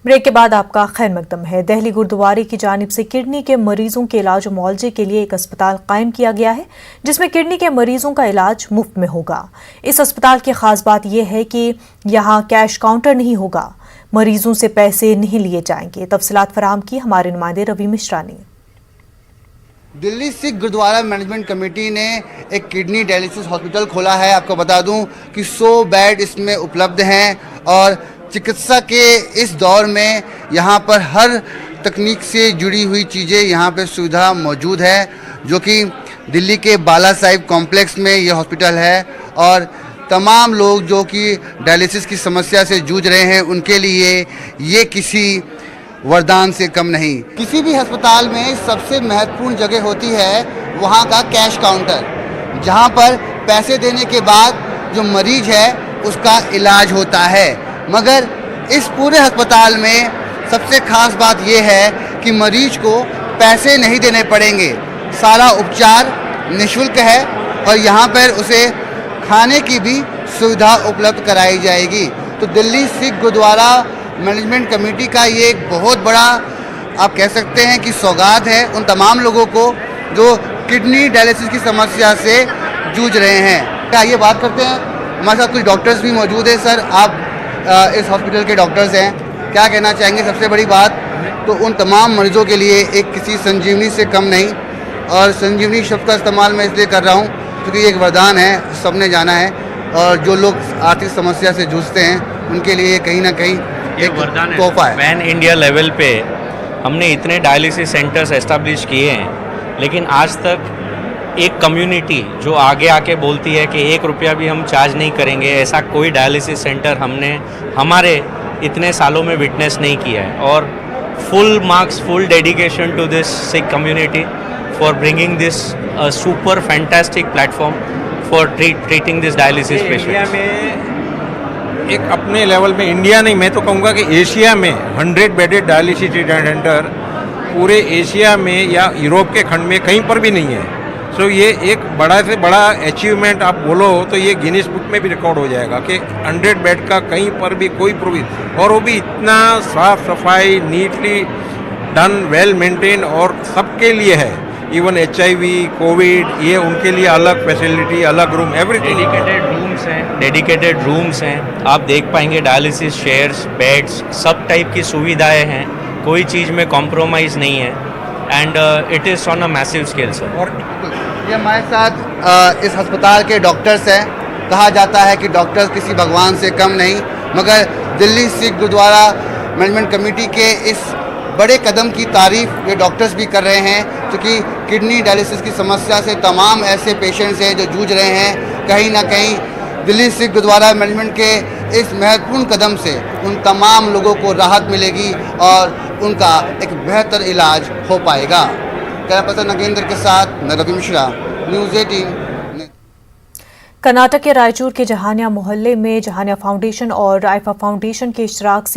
Break के बाद आपका खैर मकदम है। दिल्ली गुरुद्वारे की जानिब से किडनी के मरीजों के इलाज और मुआवजे के लिए एक अस्पताल कायम किया गया है, जिसमें किडनी के मरीजों का इलाज मुफ्त में होगा। इस अस्पताल की खास बात यह है कि यहाँ कैश काउंटर नहीं होगा, मरीजों से पैसे नहीं लिए जाएंगे। तफसीलात फराहम की हमारे नुमाइंदे रवि मिश्रा ने। दिल्ली सिख गुरुद्वारा मैनेजमेंट कमेटी ने एक किडनी डायलिसिस हॉस्पिटल खोला है। आपको बता दूं कि 100 बेड इसमें उपलब्ध हैं और चिकित्सा के इस दौर में यहाँ पर हर तकनीक से जुड़ी हुई चीज़ें यहाँ पर सुविधा मौजूद है, जो कि दिल्ली के बाला साहिब कॉम्प्लेक्स में ये हॉस्पिटल है। और तमाम लोग जो कि डायलिसिस की समस्या से जूझ रहे हैं, उनके लिए ये किसी वरदान से कम नहीं। किसी भी अस्पताल में सबसे महत्वपूर्ण जगह होती है वहाँ का कैश काउंटर, जहाँ पर पैसे देने के बाद जो मरीज है उसका इलाज होता है। मगर इस पूरे अस्पताल में सबसे खास बात यह है कि मरीज को पैसे नहीं देने पड़ेंगे। सारा उपचार निःशुल्क है और यहाँ पर उसे खाने की भी सुविधा उपलब्ध कराई जाएगी। तो दिल्ली सिख गुरुद्वारा मैनेजमेंट कमेटी का ये एक बहुत बड़ा, आप कह सकते हैं कि सौगात है उन तमाम लोगों को जो किडनी डायलिसिस की समस्या से जूझ रहे हैं। आइए बात करते हैं, हमारे साथ कुछ डॉक्टर्स भी मौजूद हैं। सर, आप इस हॉस्पिटल के डॉक्टर्स हैं, क्या कहना चाहेंगे? सबसे बड़ी बात तो उन तमाम मरीजों के लिए एक किसी संजीवनी से कम नहीं, और संजीवनी शब्द का इस्तेमाल मैं इसलिए कर रहा हूँ क्योंकि ये एक वरदान है, सबने जाना है। और जो लोग आर्थिक समस्या से जूझते हैं उनके लिए कहीं ना कहीं एक वरदान है। तोहफा है। पैन इंडिया लेवल पे हमने इतने डायलिसिस सेंटर्स एस्टेब्लिश किए हैं, लेकिन आज तक एक कम्युनिटी जो आगे आके बोलती है कि 1 रुपया भी हम चार्ज नहीं करेंगे, ऐसा कोई डायलिसिस सेंटर हमने हमारे इतने सालों में विटनेस नहीं किया है। और full marks, full dedication to this Sikh community for bringing this super fantastic platform for treating this dialysis patients. India में एक अपने लेवल में, इंडिया नहीं, मैं तो कहूँगा कि एशिया में 100 बेडेड डायलिसिस सेंटर पूरे एशिया में या यूरोप के खंड में कहीं पर भी नहीं है। सो ये एक बड़ा से बड़ा अचीवमेंट आप बोलो तो ये गिनीज बुक में भी रिकॉर्ड हो जाएगा कि 100 बेड का कहीं पर भी कोई प्रोविजन, और वो भी इतना साफ सफाई, नीटली डन, वेल मेंटेन, और सबके लिए है। इवन HIV, कोविड, ये उनके लिए अलग फैसिलिटी, अलग रूम, एवरीथिंग। डेडिकेटेड रूम्स हैं, आप देख पाएंगे डायलिसिस चेयर्स, बेड्स, सब टाइप की सुविधाएं हैं, कोई चीज़ में कॉम्प्रोमाइज़ नहीं है। And it is on a massive scale sir. और ये हमारे साथ इस अस्पताल के डॉक्टर्स हैं। कहा जाता है कि डॉक्टर्स किसी भगवान से कम नहीं, मगर दिल्ली सिख गुरुद्वारा मैनेजमेंट कमेटी के इस बड़े कदम की तारीफ ये डॉक्टर्स भी कर रहे हैं, क्योंकि किडनी डायलिसिस की समस्या से तमाम ऐसे पेशेंट्स हैं जो जूझ रहे हैं। कहीं ना कहीं दिल्ली सिख गुरुद्वारा मैनेजमेंट के इस महत्वपूर्ण कदम से उन तमाम लोगों को राहत मिलेगी और उनका एक बेहतर इलाज हो पाएगा। कैमरा पर्सन नगेंद्र के साथ मैं रवि मिश्रा, न्यूज़ 18। कर्नाटक के रायचूर के जहानिया मोहल्ले में जहानिया फाउंडेशन और राइफा फाउंडेशन के इश्तराक से